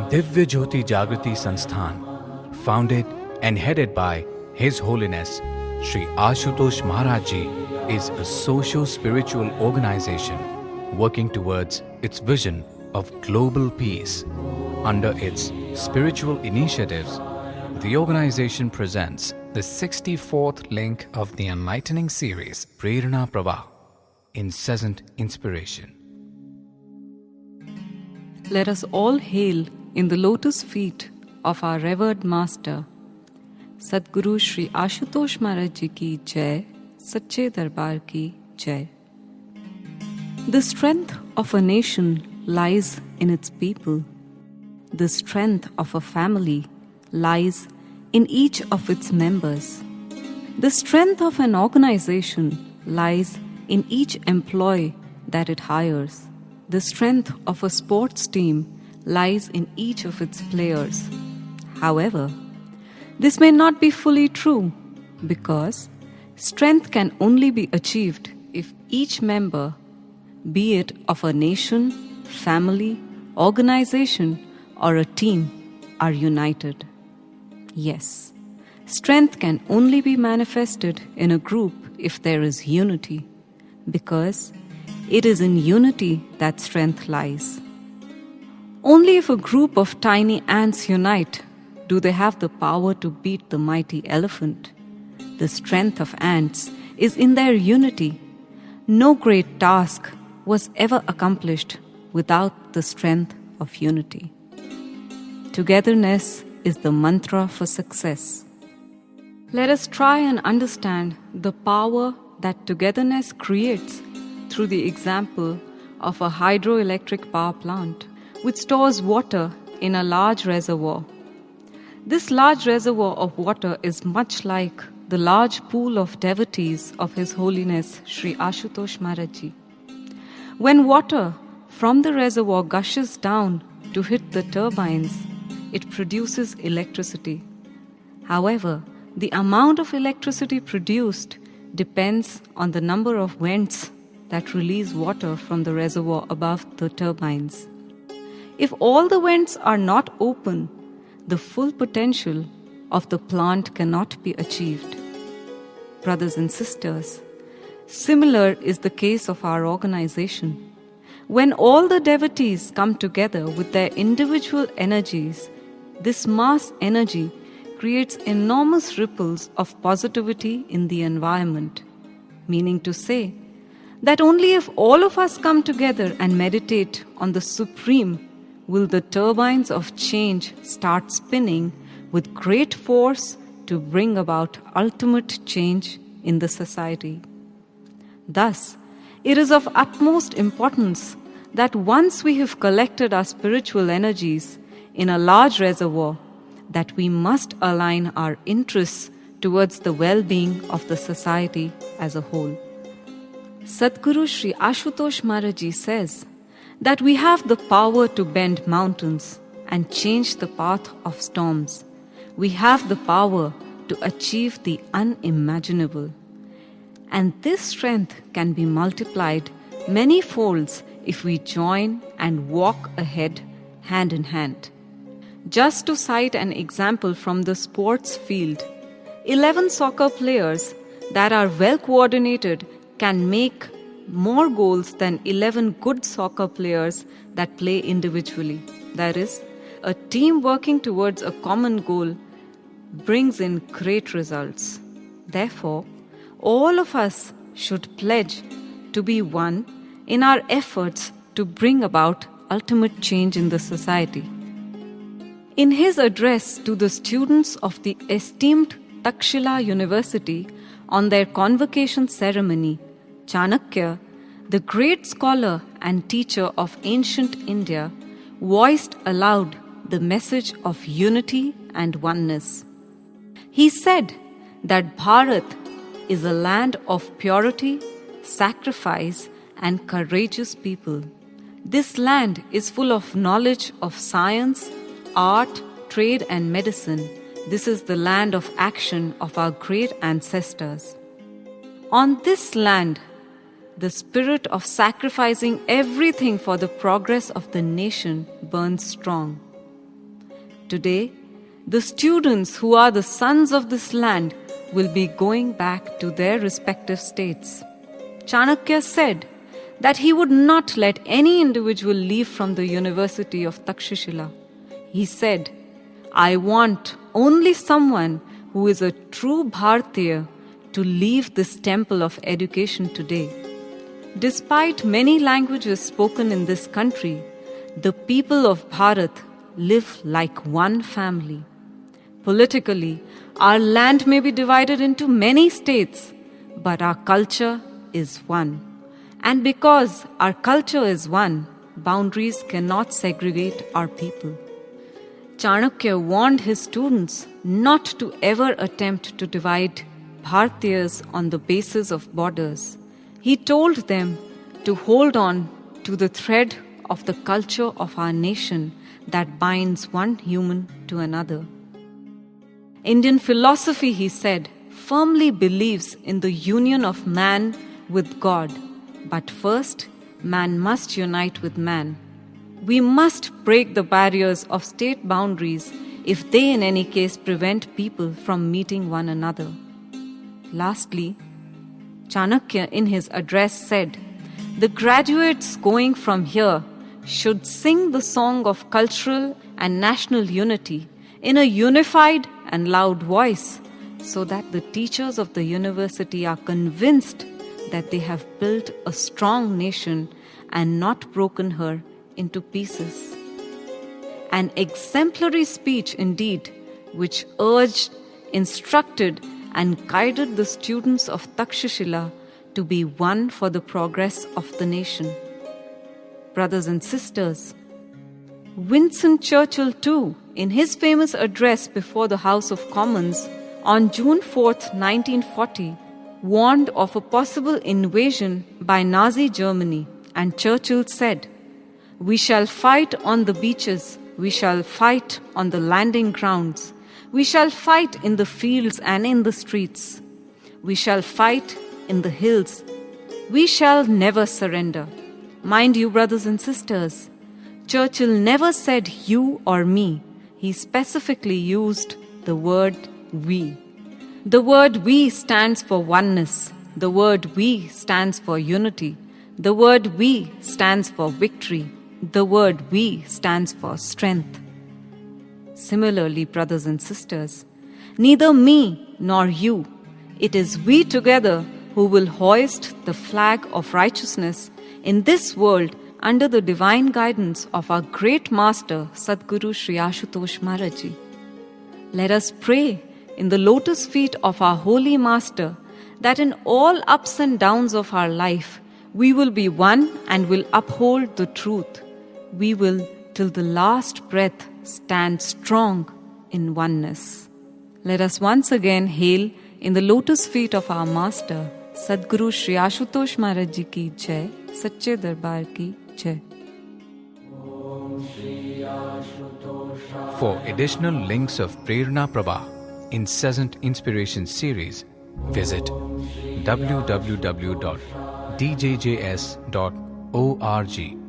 Divya Jyoti Jagrati Sansthan, founded and headed by His Holiness Sri Ashutosh Maharaj Ji, is a socio-spiritual organization working towards its vision of global peace. Under its spiritual initiatives, the organization presents the 64th link of the enlightening series Prerana Pravah, Incessant Inspiration. Let us all hail in the lotus feet of our revered Master, Sadguru Sri Ashutosh Maharaj Ji Ki Jai, Sache Darbar Ki Jai. The strength of a nation lies in its people. The strength of a family lies in each of its members. The strength of an organization lies in each employee that it hires. The strength of a sports team lies in each of its players. However, this may not be fully true because strength can only be achieved if each member, be it of a nation, family, organization, or a team, are united. Yes, strength can only be manifested in a group if there is unity, because it is in unity that strength lies. Only if a group of tiny ants unite do they have the power to beat the mighty elephant. The strength of ants is in their unity. No great task was ever accomplished without the strength of unity. Togetherness is the mantra for success. Let us try and understand the power that togetherness creates through the example of a hydroelectric power plant which stores water in a large reservoir. This large reservoir of water is much like the large pool of devotees of His Holiness Sri Ashutosh Maharaj Ji. When water from the reservoir gushes down to hit the turbines, it produces electricity. However, the amount of electricity produced depends on the number of vents that release water from the reservoir above the turbines. If all the vents are not open, the full potential of the plant cannot be achieved. Brothers and sisters, similar is the case of our organization. When all the devotees come together with their individual energies, this mass energy creates enormous ripples of positivity in the environment, meaning to say that only if all of us come together and meditate on the Supreme will the turbines of change start spinning with great force to bring about ultimate change in the society. Thus, it is of utmost importance that once we have collected our spiritual energies in a large reservoir, that we must align our interests towards the well-being of the society as a whole. Sadguru Sri Ashutosh Maharaj Ji says that we have the power to bend mountains and change the path of storms. We have the power to achieve the unimaginable. And this strength can be multiplied many folds if we join and walk ahead hand in hand. Just to cite an example from the sports field, 11 soccer players that are well coordinated can make more goals than 11 good soccer players that play individually. That is, a team working towards a common goal brings in great results. Therefore, all of us should pledge to be one in our efforts to bring about ultimate change in the society. In his address to the students of the esteemed Takshila University on their convocation ceremony, Chanakya, the great scholar and teacher of ancient India, voiced aloud the message of unity and oneness. He said that Bharat is a land of purity, sacrifice, and courageous people. This land is full of knowledge of science, art, trade, and medicine. This is the land of action of our great ancestors. On this land, the spirit of sacrificing everything for the progress of the nation burns strong. Today, the students who are the sons of this land will be going back to their respective states. Chanakya said that he would not let any individual leave from the University of Takshashila. He said, I want only someone who is a true Bharatiya to leave this temple of education today. Despite many languages spoken in this country, the people of Bharat live like one family. Politically, our land may be divided into many states, but our culture is one. And because our culture is one, boundaries cannot segregate our people. Chanakya warned his students not to ever attempt to divide Bharatiyas on the basis of borders. He told them to hold on to the thread of the culture of our nation that binds one human to another. Indian philosophy, he said, firmly believes in the union of man with God. But first, man must unite with man. We must break the barriers of state boundaries if they in any case prevent people from meeting one another. Lastly, Chanakya in his address said, the graduates going from here should sing the song of cultural and national unity in a unified and loud voice, so that the teachers of the university are convinced that they have built a strong nation and not broken her into pieces. An exemplary speech indeed, which urged, instructed, and guided the students of Takshashila to be one for the progress of the nation. Brothers and sisters, Winston Churchill too, in his famous address before the House of Commons on June 4th, 1940, warned of a possible invasion by Nazi Germany, and Churchill said, we shall fight on the beaches, we shall fight on the landing grounds, we shall fight in the fields and in the streets, we shall fight in the hills, we shall never surrender. Mind you, brothers and sisters, Churchill never said you or me. He specifically used the word we. The word we stands for oneness. The word we stands for unity. The word we stands for victory. The word we stands for strength. Similarly, brothers and sisters, neither me nor you, it is we together who will hoist the flag of righteousness in this world under the divine guidance of our great master, Sadguru Sri Ashutosh Maharaj Ji. Let us pray in the lotus feet of our holy master that in all ups and downs of our life, we will be one and will uphold the truth. We will, till the last breath, stand strong in oneness. Let us once again hail in the lotus feet of our master, Sadguru Sri Ashutosh Maharaj Ji Ki Jai, Sache Darbar Ki Jai. For additional links of Prerna Prabha, incessant inspiration series, visit www.djjs.org.